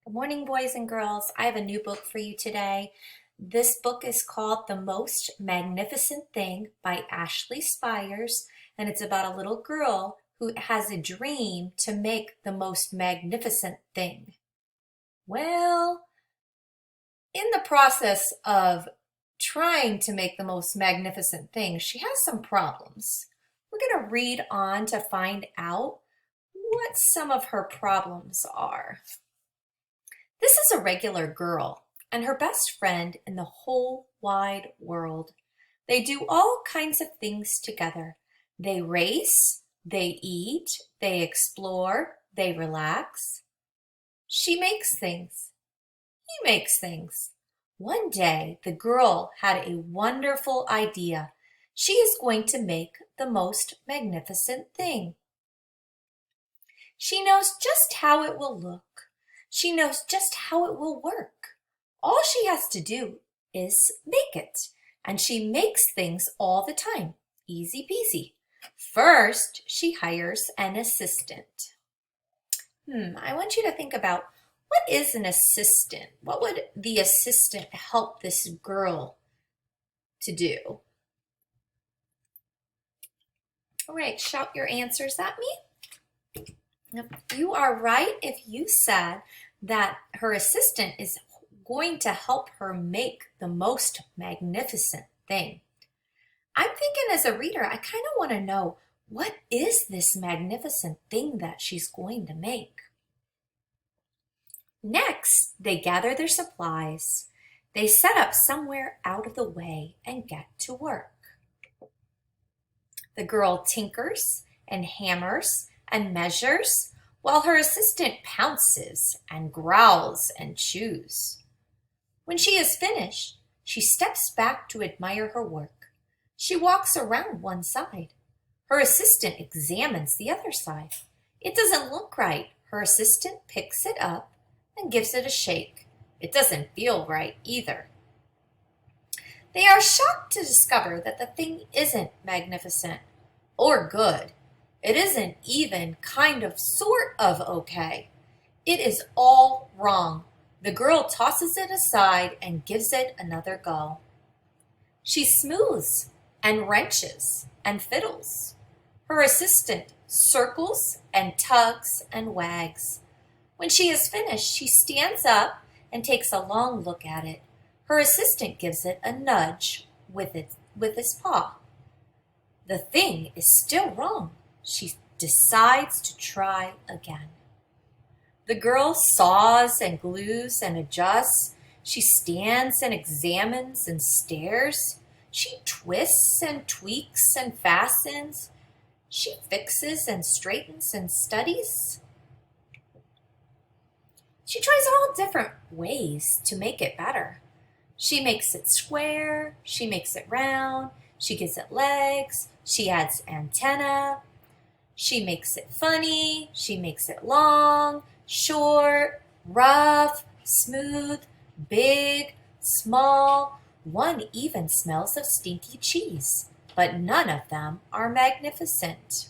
Good morning, boys and girls. I have a new book for you today. This book is called The Most Magnificent Thing by Ashley Spires, and it's about a little girl who has a dream to make the most magnificent thing. Well, in the process of trying to make the most magnificent thing, she has some problems. We're going to read on to find out what some of her problems are. This is a regular girl and her best friend in the whole wide world. They do all kinds of things together. They race, they eat, they explore, they relax. She makes things. He makes things. One day, the girl had a wonderful idea. She is going to make the most magnificent thing. She knows just how it will look. She knows just how it will work. All she has to do is make it, and she makes things all the time. Easy peasy. First, she hires an assistant. I want you to think about, what is an assistant? What would the assistant help this girl to do? All right, shout your answers at me. You are right if you said that her assistant is going to help her make the most magnificent thing. I'm thinking as a reader, I kind of want to know, what is this magnificent thing that she's going to make? Next, they gather their supplies. They set up somewhere out of the way and get to work. The girl tinkers and hammers and measures, while her assistant pounces and growls and chews. When she is finished, she steps back to admire her work. She walks around one side. Her assistant examines the other side. It doesn't look right. Her assistant picks it up and gives it a shake. It doesn't feel right either. They are shocked to discover that the thing isn't magnificent or good. It isn't even kind of sort of okay. It is all wrong. The girl tosses it aside and gives it another go. She smooths and wrenches and fiddles. Her assistant circles and tugs and wags. When she is finished, she stands up and takes a long look at it. Her assistant gives it a nudge with his paw. The thing is still wrong. She decides to try again. The girl saws and glues and adjusts. She stands and examines and stares. She twists and tweaks and fastens. She fixes and straightens and studies. She tries all different ways to make it better. She makes it square. She makes it round. She gives it legs. She adds antenna. She makes it funny. She makes it long, short, rough, smooth, big, small. One even smells of stinky cheese, but none of them are magnificent.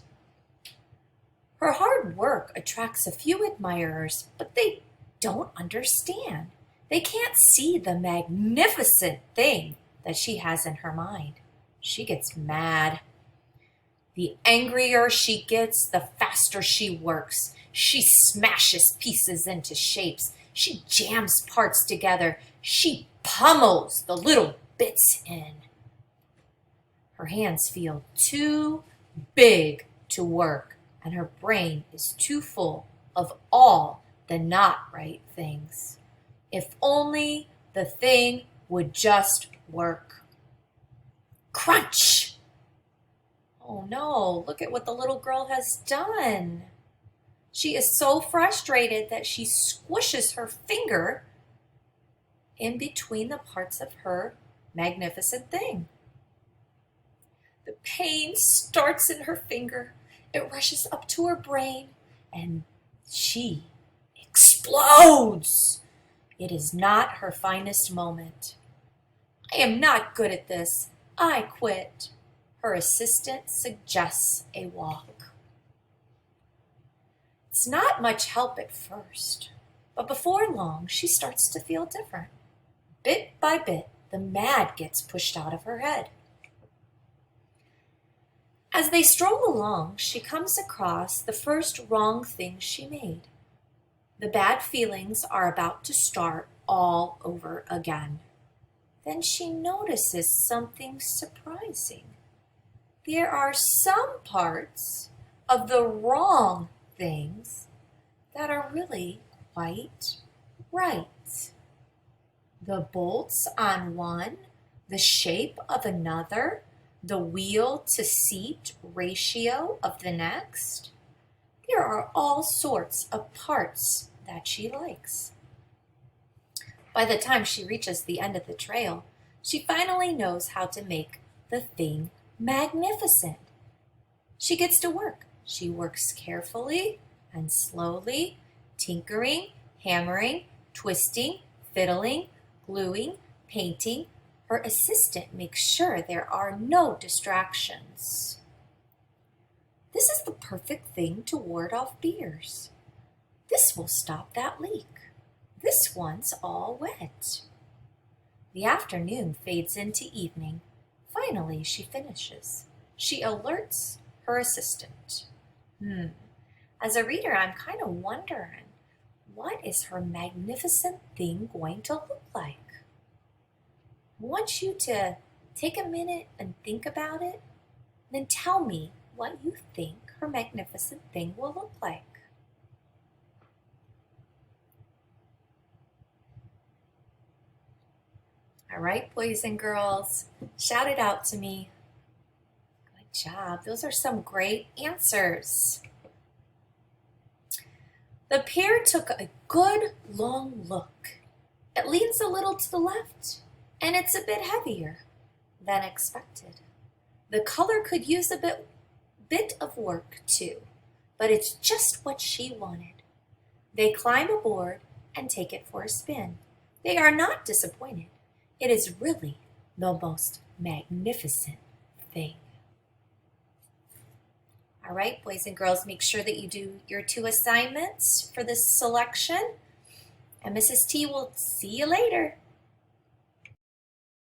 Her hard work attracts a few admirers, but they don't understand. They can't see the magnificent thing that she has in her mind. She gets mad. The angrier she gets, the faster she works. She smashes pieces into shapes. She jams parts together. She pummels the little bits in. Her hands feel too big to work, and her brain is too full of all the not right things. If only the thing would just work. Crunch! Oh no, look at what the little girl has done. She is so frustrated that she squishes her finger in between the parts of her magnificent thing. The pain starts in her finger. It rushes up to her brain, and she explodes. It is not her finest moment. I am not good at this. I quit. Her assistant suggests a walk. It's not much help at first. But before long, she starts to feel different. Bit by bit, the mad gets pushed out of her head. As they stroll along, she comes across the first wrong thing she made. The bad feelings are about to start all over again. Then she notices something surprising. There are some parts of the wrong things that are really quite right. The bolts on one, the shape of another, the wheel to seat ratio of the next. There are all sorts of parts that she likes. By the time she reaches the end of the trail, she finally knows how to make the thing magnificent. She gets to work. She works carefully and slowly, tinkering, hammering, twisting, fiddling, gluing, painting. Her assistant makes sure there are no distractions. This is the perfect thing to ward off beers. This will stop that leak. This one's all wet. The afternoon fades into evening. Finally, she finishes. She alerts her assistant. As a reader, I'm kind of wondering, what is her magnificent thing going to look like? I want you to take a minute and think about it, then tell me what you think her magnificent thing will look like. All right, boys and girls, shout it out to me. Good job. Those are some great answers. The pair took a good long look. It leans a little to the left, and it's a bit heavier than expected. The color could use a bit of work too, but it's just what she wanted. They climb aboard and take it for a spin. They are not disappointed. It is really the most magnificent thing. All right, boys and girls, make sure that you do your 2 assignments for this selection. And Mrs. T will see you later.